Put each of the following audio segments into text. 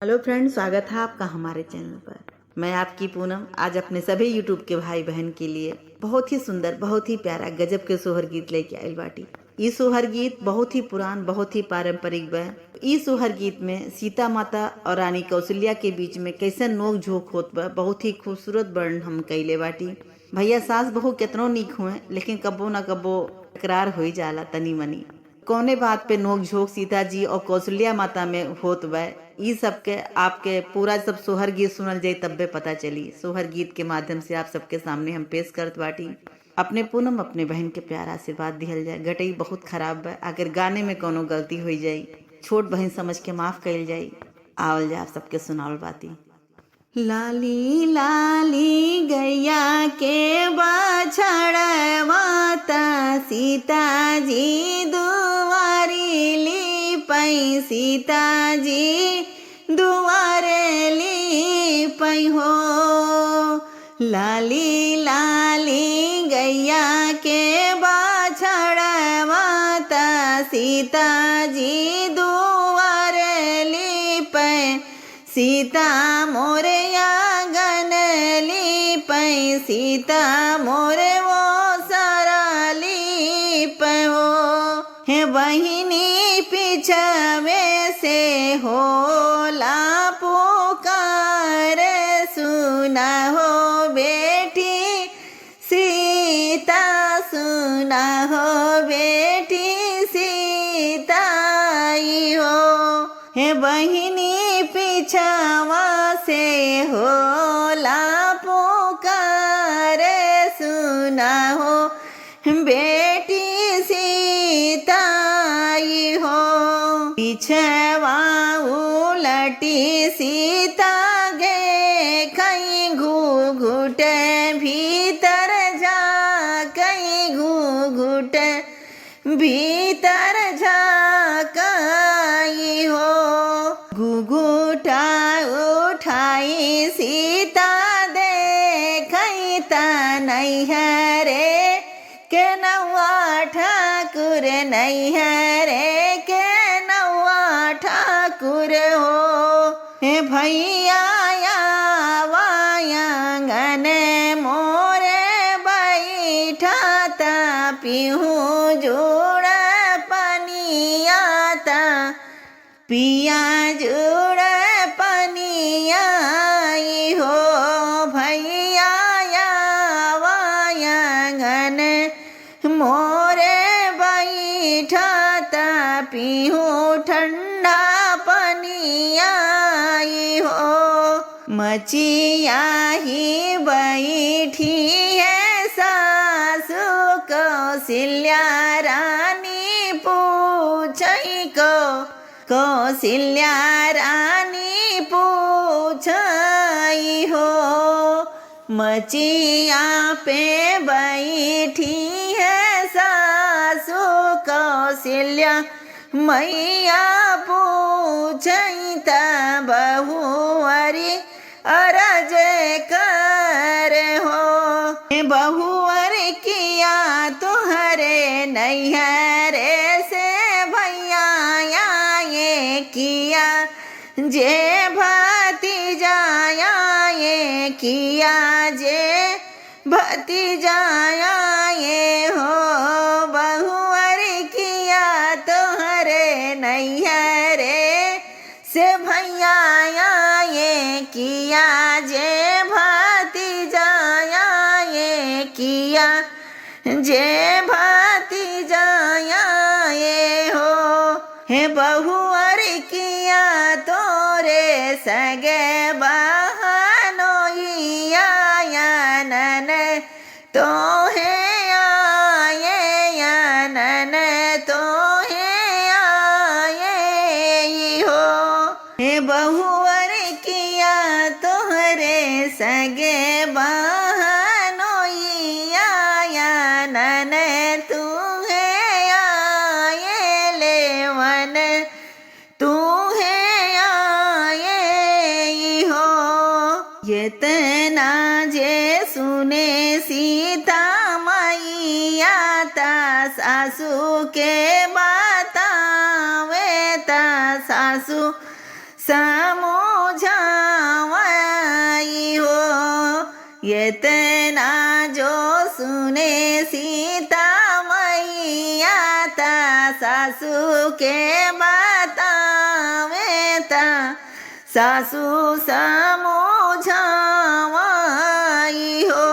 Hello friend, स्वागत है आपका हमारे चैनल पर। मैं आपकी पूनम आज अपने सभी यूट्यूब के भाई बहन के लिए बहुत ही सुंदर, बहुत ही प्यारा गजब के सोहर गीत लेके आयल बाटी। ई सोहर गीत बहुत ही पुरान, बहुत ही पारंपरिक बा। ई सोहर गीत में सीता माता और रानी कौशल्या के बीच में कैसे नोक झोंक होत बा, बहुत ही खूबसूरत वर्णन हम कैले बाटी। भैया सास बहू कितनो नीक हुए, लेकिन कबो न कबो तकरार हो जाला तनी मनी। कौने बात पे नोक झोंक सीता जी और कौशल्या माता में होत बा, ई सब के आपके पूरा सब सोहर गीत सुनल जाई तब्बे पता चली। सोहर गीत के माध्यम से आप सबके सामने हम पेश करत बाटी। अपने पूनम अपने बहन के प्यार आशीर्वाद दिहल जाए। गटई बहुत खराब बा, अगर गाने में कोनो गलती हो जाई छोट बहन समझ के माफ कइल जाई। आवल जा आप सबके सुनावल बाती। लाली लाली गैया के बछड़वा ता सीता जी दुआरी ली पई, सीता जी दुआरे ली पई हो। लाली लाली गैया के बछड़वा ता सीता जी दुआरे ली पई, सीता मोरे आंगन ली पई, सीता मोरे वो सारा ली पो। हे बहिनी पिछवे से होला पुकार, सुना हो बेटी सीता, सुना हो बेटी सीता आई हो। हे बहिनी पिछवा से होला पुकार, सुना हो बेटी सीता आई हो। पिछवा उलटी सीता गे कहीं घूघुट भीतर जा, कहीं घूघुट भीतर जा कई हो। घुघुटा उठाई सीता देखई ता नैहरे के नौआ ठाकुर, नैहरे के नौआ ठाकुर हो। हे भैया आंगन मोरे बैठा ता पीहू जोड़ पनिया ता, पिया जोड़ पनिया आई हो। भैया आंगन मोरे बैठा ता पीहू ठंडा पनिया आई हो। मचिया ही बैठी है सासु कौशल्या रानी पूछई को, कौशल्या रानी पूछई हो। मचिया पे बैठी है सासु कौशल्या, मैया पूछई ता बहुअरी अरज कर हो। बहुअर किया तुहरे नैहरे से भैया ये किया, जे भतीजा ये किया, जे भतीजा ये हो। बहुअर किया तुहरे नैहरे से भैया ये किया, जे भतीजा ये किया, जे भतीजा ये हो। हे बहुअर किया तोरे सगे बहनोइया नन तो है आये नन तो है आये हो। हे बहुअर किया तोहरे सगे बहनोइया नन तू है आये लेवन, तू है आये हो। इतना जे सुने सीता मैया ता सासू के बतावे ता सासू समो इतना जो सुने सीता मैया ता सासू के बतावे ता सासू समझावाई हो।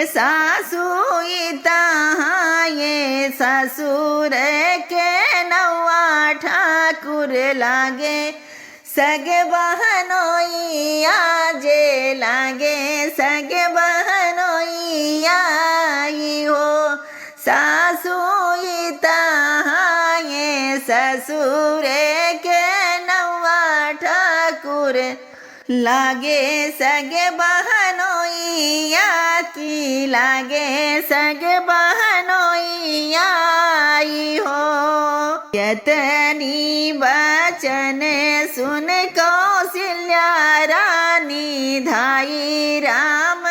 सासू इतना ये ससुर के नौआ ठाकुर लागे सगे बहनोइया जे लागे सगे बहनोइया हो। सासू इतना ये ससुर के नौआ ठाकुर लागे सगे बहनोइया की लागे सगे बहनोइया हो। यतनी बचन सुन कौशल्या रानी धाई राम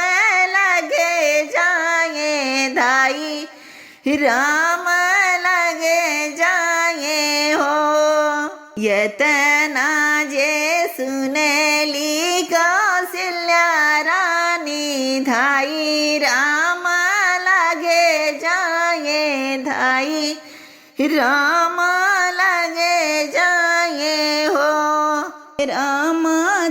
लगे जाए धाई राम लगे जाए हो। यतना जे सुनली कौशल्या रानी धाई राम लगे जाए धाई राम लगे जाए हो। राम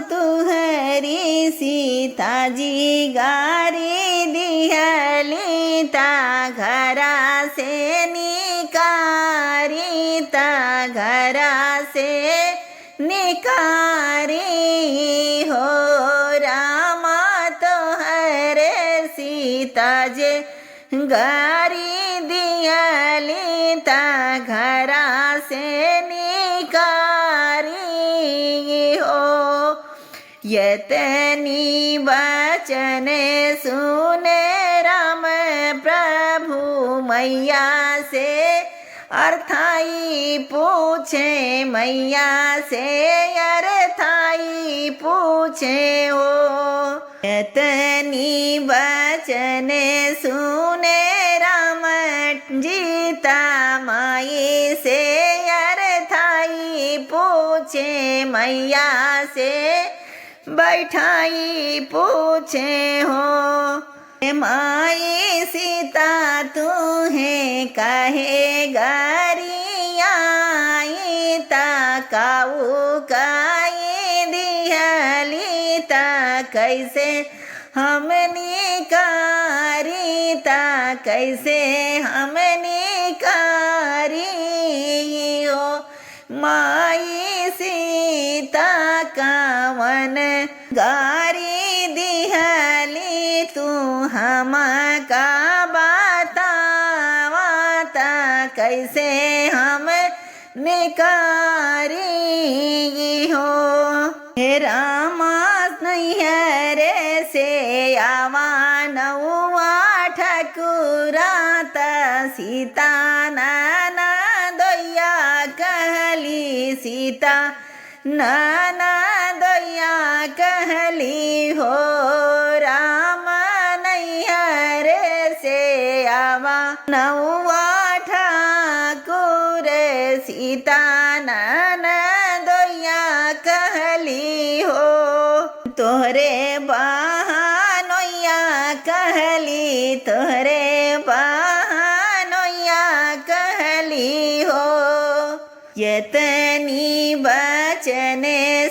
तुहरी सीता जी गारी दिहली ता घरा से निकारी ता घरा से निकारी हो। राम तुहरे सीता जे गारी दिहली ता घरा से निकारी हो। यतनी बचन सुने राम प्रभु मैया से अर्थाई पूछे मैया से अर्थाई पूछे हो। यतनी बचन सुने राम जीता माई से अर्थाई पूछे मैया से बैठाई पूछे हो। माई सीता तू है कहे गरियाई ता काऊ काई दिहली ता कैसे हमनी कारी ता कैसे हमनी कारी हो। माई सीता कावन गारी दिहली तू हम का बतावा ता कैसे हम निकारी हो। हे रामा नैहरे से आवा नौआ ठकुरा ता सीता नाना दोया कहली सीता नाना दोया कहली हो। राम नैहरे से आवा नौआ ठाकुर सीता नाना दोया कहली हो। तोहरे बहनोइया कहली तोहरे बहनोइया कहली हो। यतनी बचन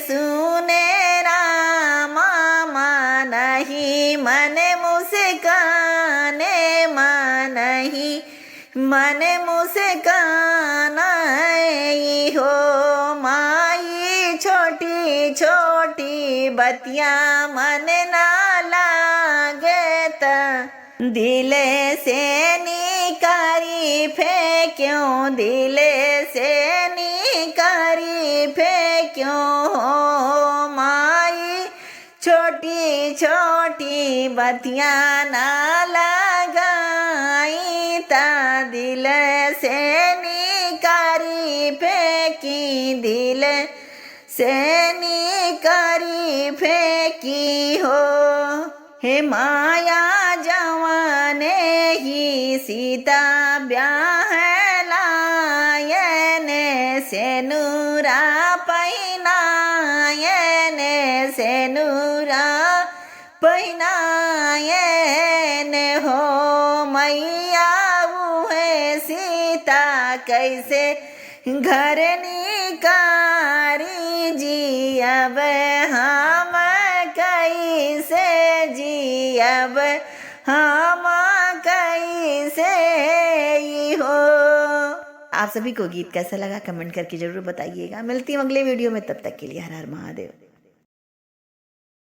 सुने रामा मानहि मन मुस्काने मानहि मन मुस्काना हो। माई छोटी छोटी बतिया मन ना लागे ता दिल से निकारी फेंक्यों दिल से निकारी फेंक्यों हो। माई छोटी छोटी बतिया ना लगाई ता दिल से निकारी फेंकी दिल से निकारी फेंकी हो। हे माया जवाने ही सीता ब्याह लायन से नूरा पैनायन से नूरा पहिनायन हो मैया उहे सीता कैसे घर निकारी जियब हम कैसे जियब हम कैसे हो। आप सभी को गीत कैसा लगा कमेंट करके जरूर बताइएगा। मिलती हूँ अगले वीडियो में, तब तक के लिए हर हर महादेव।